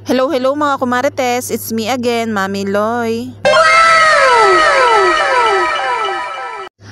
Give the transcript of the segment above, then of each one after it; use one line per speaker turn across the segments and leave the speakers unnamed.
Hello, hello mga kumarites, it's me again, Mami Loy.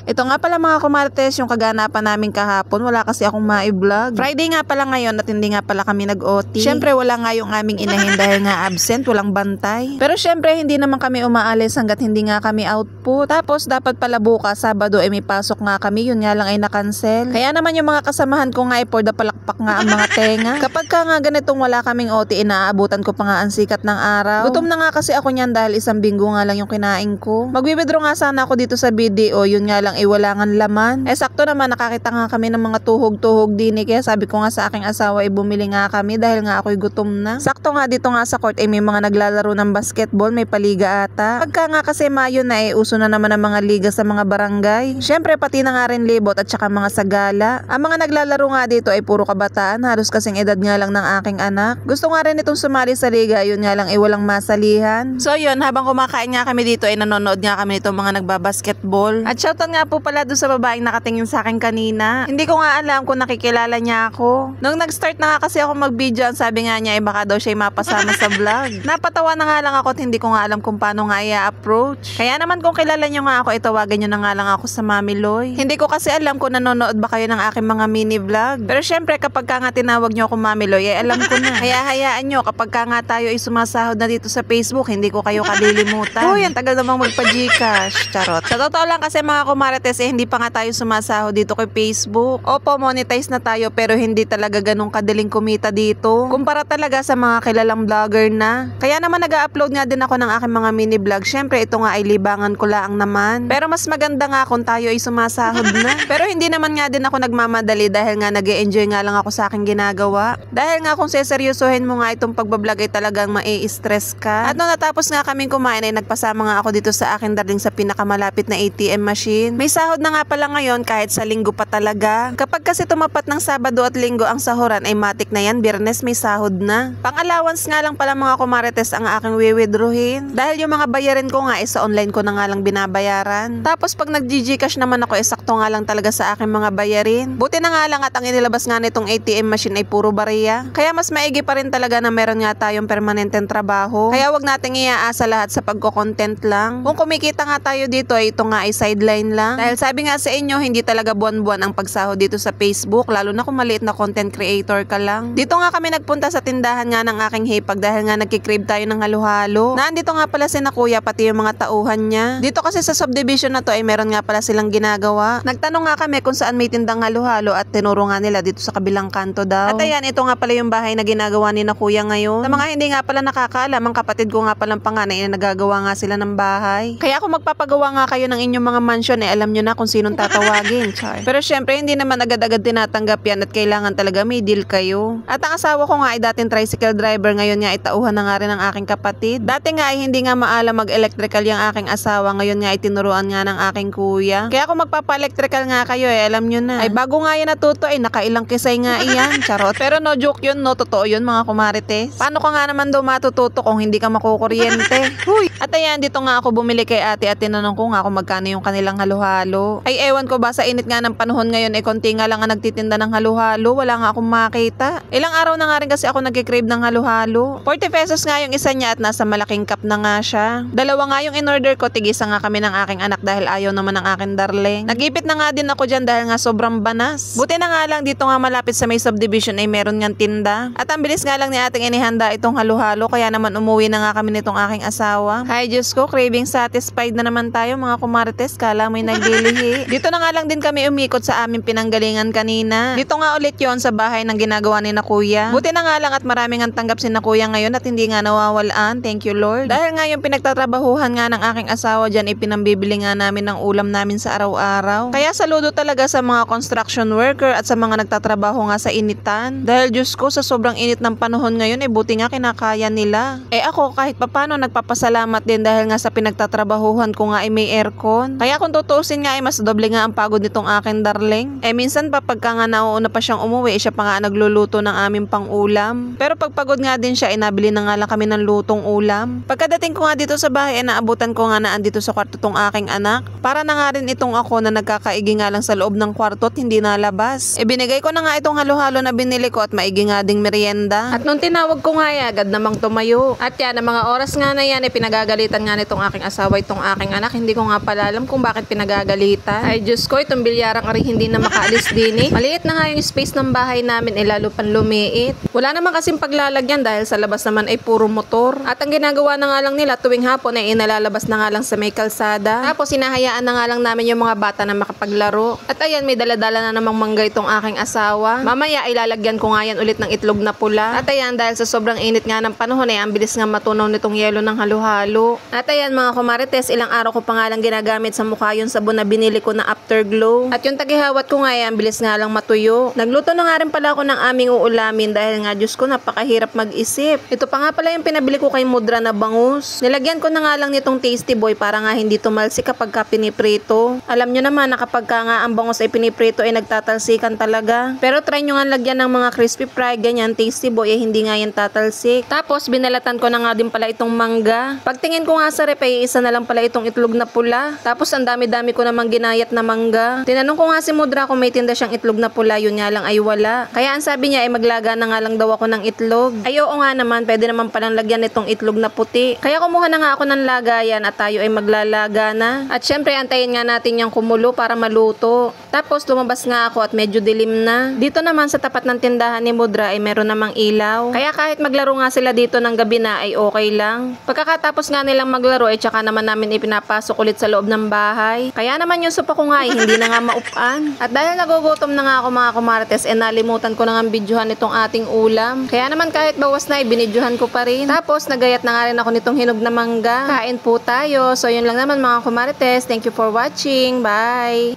Ito nga pala mga kumarites, yung kaganapan namin kahapon, wala kasi akong ma-vlog. Friday nga pala ngayon at hindi nga pala kami nag-OT. Syempre wala nga yung aming inahin dahil nga absent, walang bantay. Pero syempre hindi naman kami umaalis hanggat hindi nga kami output. Tapos dapat pala bukas, Sabado ay may pasok nga kami, yun nga lang ay na-cancel. Kaya naman yung mga kasamahan ko nga ay for the palakpak nga ang mga tenga. Kapag ka nga ganitong wala kaming OT, inaabutan ko pa nga ang sikat ng araw. Gutom na nga kasi ako niyan dahil isang binggo nga lang yung kinain ko. Mag-withdraw nga sana ako dito sa BDO, yun nga lang wala nga laman. Sakto naman nakakita nga kami ng mga tuhog-tuhog din kaya sabi ko nga sa aking asawa bumili nga kami dahil nga ako'y gutom na. Sakto nga dito nga sa court may mga naglalaro ng basketball, may paliga ata. Pagka nga kasi Mayo na uso na naman ang mga liga sa mga barangay. Syempre pati na nga rin libot at saka mga sagala. Ang mga naglalaro nga dito ay puro kabataan, halos kasing edad nga lang ng aking anak. Gusto nga rin itong sumali sa liga, yun nga lang walang masalihan. So yun, habang kumakain nga kami dito nanonood nga kami nitong mga nagbabasketball. At shoutout nga po pala doon sa babaeng nakatingin sa akin kanina. Hindi ko nga alam kung nakikilala niya ako. Nung nag-start na nga kasi ako mag-video, ang sabi nga niya baka daw siya mapasama sa vlog. Napatawa na nga lang ako at hindi ko nga alam kung paano nga i-approach. Kaya naman kung kilala niyo nga ako, tawagan niyo na nga lang ako sa Mami Loy. Hindi ko kasi alam kung nanonood ba kayo ng aking mga mini vlog. Pero syempre kapag ka nga tinawag niyo ako Mami Loy, alam ko na. Kaya hayaan niyo kapag ka nga tayo sumasahod na dito sa Facebook, hindi ko kayo kalilimutan. Uy, ang tagal namang magpa-Gcash. Charot. Sa totoo lang kasi mga kumarites hindi pa nga tayo sumasahod dito kay Facebook. Opo, monetize na tayo pero hindi talaga ganun kadaling kumita dito. Kumpara talaga sa mga kilalang vlogger na. Kaya naman nag-upload nga din ako ng aking mga mini vlog. Syempre ito nga ay libangan ko lang naman. Pero mas maganda nga kung tayo ay sumasahod na. Pero hindi naman nga din ako nagmamadali dahil nga nag-e-enjoy nga lang ako sa aking ginagawa. Dahil nga kung seseryosohin mo nga itong pagbablog ay talagang mai-stress ka. At nung natapos nga kaming kumain ay nagpasama nga ako dito sa akin darling sa pinakamalapit na ATM machine. May sahod na nga pala ngayon kahit sa linggo pa talaga. Kapag kasi tumapat ng Sabado at Linggo ang sahuran ay matik na yan, Biyernes may sahod na. Pang-allowance nga lang pala mga kumarites ang aking wiwithdrawin. Dahil yung mga bayarin ko nga sa online ko na nga lang binabayaran. Tapos pag nag-GCash naman ako sakto nga lang talaga sa aking mga bayarin. Buti na nga lang at ang inilabas nga nitong ATM machine ay puro bariya. Kaya mas maigi pa rin talaga na meron nga tayong permanenteng trabaho. Kaya wag nating iaasa lahat sa pagko-content lang. Kung kumikita nga tayo dito ay ito nga ay sideline lang. Dahil sabi nga sa inyo, hindi talaga buwan-buwan ang pagsahod dito sa Facebook, lalo na kung maliit na content creator ka lang. Dito nga kami nagpunta sa tindahan nga ng aking hipag dahil nga nagkikrave tayo ng halo-halo. Nandito nga pala si na kuya pati yung mga tauhan niya. Dito kasi sa subdivision na to ay meron nga pala silang ginagawa. Nagtanong nga kami kung saan may tindang halo-halo at tinuro nga nila dito sa kabilang kanto daw. At ayan, ito nga pala yung bahay na ginagawa ni na kuya ngayon. Sa mga hindi nga pala nakakaalam, ang kapatid ko nga palang panganay na nagagawa nga sila ng bahay. Kaya kung magpapagawa nga kayo ng inyong mga mansion alam nyo na kung sinong tatawagin. Char. Pero syempre hindi naman agad-agad tinatanggap yan at kailangan talaga may deal kayo. At ang asawa ko nga ay dating tricycle driver, ngayon nga itauhan na nga rin ng aking kapatid. Dati nga ay hindi nga maalam mag-electrical yung aking asawa, ngayon nga ay tinuruan nga ng aking kuya. Kaya kung magpapa-electrical nga kayo alam nyo na. Ay bago nga yan natuto ay nakailang kisay nga iyan. Charot. Pero no joke yun, no totoo yun mga kumarites. Paano ka nga naman daw matututo kung hindi ka makukuryente? Huy! At ayan, dito nga ako bumili kay ate at tinanong ko nga kung magkano yung kanilang halo-halo. Ay ewan ko ba sa init nga ng panahon ngayon konti nga lang ang nagtitinda ng halo-halo, wala nga akong makita. Ilang araw na nga rin kasi ako nagkikrave ng halo-halo. 40 pesos nga yung isa niya at nasa malaking cup na nga siya. Dalawa nga yung in-order ko, tigisa nga kami ng aking anak dahil ayaw naman ng aking darling. Nagipit na nga din ako dyan dahil nga sobrang banas. Buti na nga lang dito nga malapit sa may subdivision ay meron ngang tinda. At ang bilis nga lang ni ating inihanda itong halo-halo, kaya naman umuwi na nga kami nitong aking asawa. Hay Diyos ko, craving satisfied na naman tayo mga kumarites, kala mo'y naglilihi. Dito na nga lang din kami umikot sa aming pinanggalingan kanina. Dito nga ulit yon sa bahay ng ginagawa ni na kuya. Buti na nga lang at maraming ang tanggap si na kuya ngayon at hindi nga nawawalaan. Thank you Lord. Dahil nga yung pinagtatrabahuhan nga ng aking asawa dyan ipinambibili nga namin ng ulam namin sa araw-araw. Kaya saludo talaga sa mga construction worker at sa mga nagtatrabaho nga sa initan. Dahil Diyos ko sa sobrang init ng panahon ngayon buti nga kinakaya nila. Ako kahit papano nagpapasalamat din dahil nga sa pinagtatrabahuhan ko nga ay may aircon. Kaya kung tutusin tutuusin nga ay mas doble nga ang pagod nitong akin darling. Minsan pa pagka nga nauuna pa siyang umuwi, siya pa nga nagluluto ng aming pang-ulam. Pero pag pagod nga din siya, nabili na nga lang kami ng lutong ulam. Pagkadating ko nga dito sa bahay, naabutan ko nga na andito sa kwarto tong aking anak. Para na nga rin itong ako na nagkakaigi nga lang sa loob ng kwarto at hindi nalabas. Binigay ko na nga itong halo-halo na binili ko at maigi nga ding merienda. At nung tinawag ko nga agad namang tumayo. At yan, ang mga oras nga na yan, pinagagalitan nga nitong aking asawa itong aking anak. Hindi ko nga pala alam kung bakit pinagagalitan. Ay Diyos ko, itong bilyarang ari hindi na makaalis din eh. Maliit na nga yung space ng bahay namin, lalo pang lumiit. Wala naman kasing paglalagyan dahil sa labas naman ay puro motor. At ang ginagawa na nga lang nila tuwing hapon ay inalalabas na nga lang sa may kalsada. Tapos hinahayaan na nga lang namin yung mga bata na makapaglaro. At ayan, may daladala na namang mangga itong aking asawa. Mamaya ay lalagyan ko nga yan ulit ng itlog na pula. At ayan, dahil sa sobrang init nga ng panahon ay ang bilis nga matunaw nitong yelo ng halo-halo. At ayan mga kumarites, ilang araw ko pa nga lang ginagamit sa mukha yung sabon na binili ko na Afterglow. At yung tagihawat ko nga ay ang bilis nga lang matuyo. Nagluto na nga rin pala ako ng aming uulamin dahil nga Diyos ko napakahirap mag-isip. Ito pa nga pala yung pinabili ko kay Mudra na bangus. Nilagyan ko na nga lang nitong Tasty Boy para nga hindi tumalsik kapag ka piniprito. Alam nyo naman na kapag ka nga ang bangus ay piniprito ay nagtatalsikan talaga. Pero try nyo nga lagyan ng mga crispy fry, ganyan Tasty Boy ay hindi nga yan tatalsik. Tapos binalatan ko na nga din pala itong mangga. Pagtingin ko nga sa rep ay isa na lang pala itong itlog na pula. Tapos ang dami-dami ko namang ginayat na mangga. Tinanong ko nga si Mudra kung may tinda siyang itlog na pula, yun nga lang ay wala. Kaya ang sabi niya ay maglaga na nga lang daw ako ng itlog. Ay oo nga naman, pwede naman palang lagyan itong itlog na puti. Kaya kumuha na nga ako ng lagayan at tayo ay maglalaga na. At syempre antayin nga natin yung kumulo para maluto. Tapos lumabas nga ako at medyo dilim na. Dito naman sa tapat ng tindahan ni Mudra ay meron namang ilaw. Kaya kahit maglaro nga sila dito ng gabi na ay okay lang. Pagkakatapos nga nilang maglaro ay tsaka naman namin ipinapasok ulit sa loob ng bahay. Kaya naman yung sopa ko nga ay hindi na nga maupan. At dahil nagugutom na nga ako mga kumarites, nalimutan ko na nga videohan itong ating ulam. Kaya naman kahit bawas na, binidyohan ko pa rin. Tapos nagayat na nga rin ako nitong hinog na mangga. Kain po tayo. So yun lang naman mga kumarites. Thank you for watching. Bye!